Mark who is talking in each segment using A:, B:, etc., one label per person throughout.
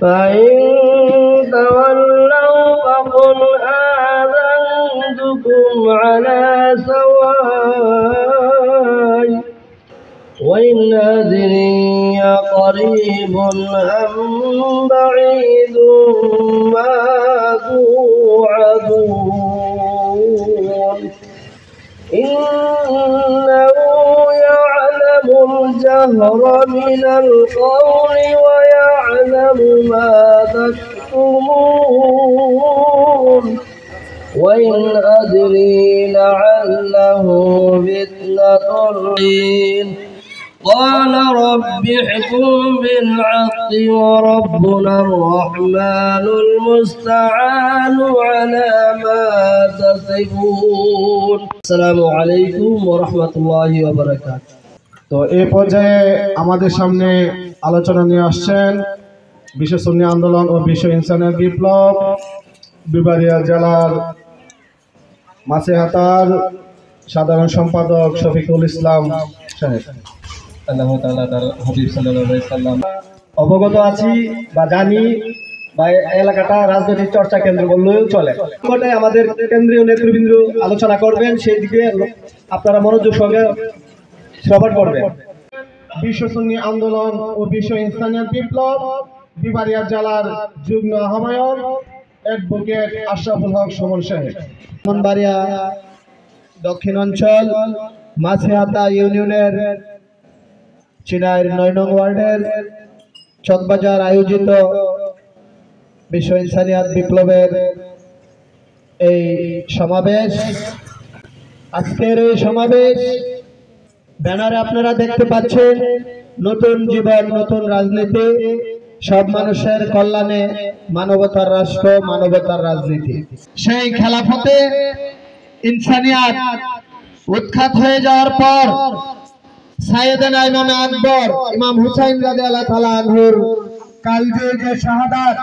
A: فإن تولوا فقل آذنتكم على سواء وإن أدري قريب أم بعيد ما توعدون إنه يعلم الجهر من القول ويعلم ما تكتمون وإن أدري لعله فتنة قال رب احكم بالحق وربنا الرحمن المستعان على ما تصفون السلام عليكم ورحمة الله وبركاته।
B: তো এই পর্যায়ে আমাদের সামনে আলোচনা নিয়ে আসছেন বিশ্ব সুন্নি আন্দোলন ও বিশ্ব ইনসানিয়ত বিপ্লব বিবারিয়া জেলার মাছেহাতার সাধারণ সম্পাদক শফিকুল ইসলাম সাহেব।
C: আল্লাহ তাআলা তার হাবিব সাল্লাল্লাহু আলাইহি সাল্লাম
B: অবগত আছি বা জানি বা এলাকাটা রাজনৈতিক চর্চা কেন্দ্র বললেও চলে। আমাদের কেন্দ্রীয় নেতৃবৃন্দ আলোচনা করবেন, সেই দিকে আপনারা মনোযোগ সঙ্গে শ্রবণ করবেন। বিশ্ব সুন্নি আন্দোলন ও বিশ্ব ইনসানিয়ত বিপ্লব বিবারিয়া জেলার যুগ্ম আহ্বায়ক অ্যাডভোকেট আশরাফুল হক সুমন সাহেব। ব্রাহ্মণবাড়িয়া দক্ষিণ অঞ্চল মাছেহাতা ইউনিয়নের চিনাইর ৯ নং ওয়ার্ডের চকবাজার আয়োজিত বিশ্ব ইনসানিয়ত বিপ্লবের এই সমাবেশ, আজকের এই সমাবেশ ব্যানারে আপনারা দেখতে পাচ্ছেন নতুন জীবন নতুন রাজনীতি, সব মানুষের কল্যাণে মানবতার রাষ্ট্র মানবতার রাজনীতি। সেই খেলাফতে ইনসানিয়ত উৎখাত হয়ে যাওয়ার পর সাইয়েদনা ইমাম আকবর ইমাম হুসাইন রাদিয়াল্লাহু তাআলা আনহুর কালজে যে শাহাদাত,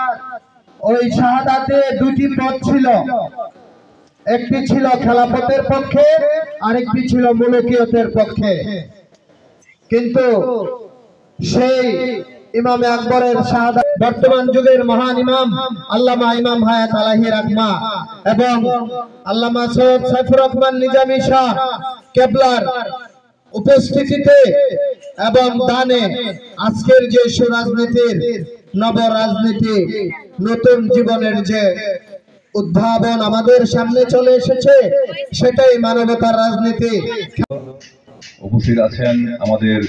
B: ওই শাহাদাতে দুটি পথ ছিল, একটি ছিল খেলাফতের পক্ষে আরেকটি ছিল মুলকিয়তের পক্ষে। কিন্তু সেই ইমাম আকবরের শাহাদাত বর্তমান যুগের মহান ইমাম আল্লামা ইমাম হায়াত আলাইহি রাহমা এবং আল্লামা সৈয়দ সাইফুর রহমান নিজামী শাহ কেবলার উপস্থিতিতে এবং দানে আজকের যে সুরাজনীতির নব রাজনীতি নতুন জীবনের যে উদ্ভাবন আমাদের সামনে চলে এসেছে, সেটাই মানবতার রাজনীতি।
D: উপস্থিত আছেন আমাদের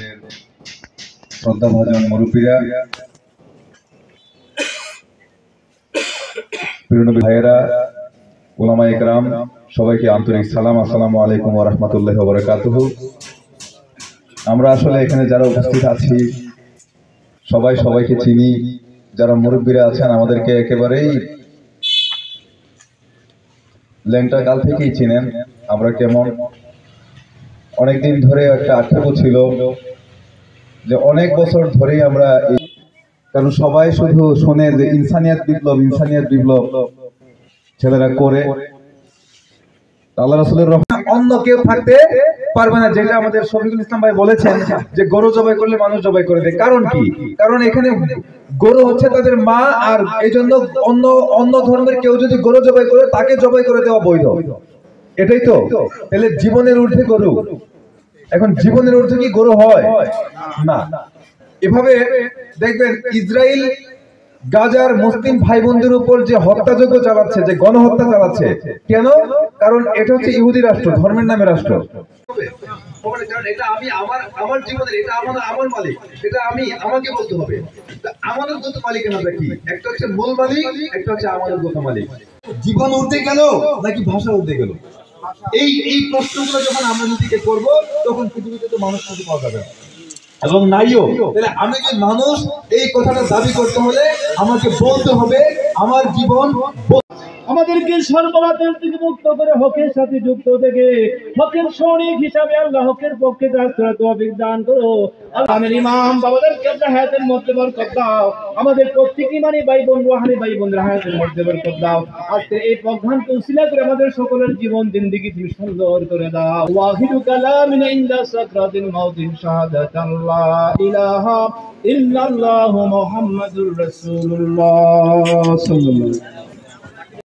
D: শ্রদ্ধাভাজন মুরব্বীরা, প্রিয় ভাইয়েরা, উলামায়ে ইকরাম, সবাইকে আন্তরিক সালাম। আসসালামু আলাইকুম ওয়া রাহমাতুল্লাহি ওয়া বারাকাতুহু। আমরা আসলে এখানে যারা উপস্থিত আছি সবাই সবাইকে চিনি। যারা মুরব্বীরা আছেন আমাদেরকে একেবারেই ল্যাংটা কাল থেকেই চিনেন। আমরা কেমন অনেকদিন ধরে একটা আক্ষেপ ছিল যে অনেক বছর ধরেই আমরা, কারণ সবাই শুধু শোনে যে ইনসানিয়ত বিপ্লব ইনসানিয়ত বিপ্লব ছেলেরা করে, আল্লাহ রাসূলের রহমত অন্য কেউ থাকতে পারবে না। যেটা আমাদের শফিকুল ইসলাম ভাই বলেছেন যে গরু জবাই করলে মানুষ জবাই করে দেয়। কারণ কি? কারণ এখানে গরু হচ্ছে তাদের মা, আর এই জন্য অন্য ধর্মের কেউ যদি গরু জবাই করে তাকে জবাই করে দেওয়া বৈধ। এটাই তো। তাহলে জীবনের ঊর্ধ্বে গরু, এখন জীবনের ঊর্ধ্বে কি গরু হয় না? এভাবে দেখবেন ইসরায়েল গাজার মুসলিম ভাই বোনদের উপর যে হত্যাযজ্ঞ চালাচ্ছে, যে গণহত্যা চালাচ্ছে, কেন? কারণ এটা হচ্ছে ইহুদি রাষ্ট্র, ধর্মের নামে রাষ্ট্র। এটা আমি আমার জীবনের, এটা আমার মালিক, এটা আমাকে বলতে হবে। আমানতগত মালিকানা কি? একটা হচ্ছে মূল মালিক, একটা হচ্ছে আমানতগত মালিক। জীবন উঠতে গেল নাকি ভাষা উঠতে গেল? এই প্রশ্নগুলো যখন আমরা নিজেকে করবো তখন পৃথিবীতে তো মানুষ খুঁজে পাওয়া যাবে এবং নাইও। তাহলে আমি যে মানুষ, এই কথাটা দাবি করতে হলে আমাকে বলতে হবে আমার জীবন
E: আমাদেরকে সর্বনাশের থেকে মুক্ত করে হকের সাথে যুক্ত থেকে হকের সৈনিক হিসাবে আল্লাহ হকের পক্ষে কাজ করার তৌফিক দান করো। আল্লাহ ইমাম বাবাদেরকে আপনার হায়াতের মধ্যে বরকত দাও। আমাদের প্রত্যেক ইমানি ভাই বোন রুহানি ভাই বোনদের হায়াতের মধ্যে বরকত দাও। আজকে এই প্রোগ্রামকে উসিলা করে আমাদের সকলের জীবন জিন্দেগি তুমি সুন্দর করে দাও। ওয়াহিদু কালামিন ইনদা সাকরাতিল মাউত শাহাদাতান লা ইলাহা ইল্লাল্লাহু মুহাম্মাদুর রাসূলুল্লাহ সাল্লাল্লাহু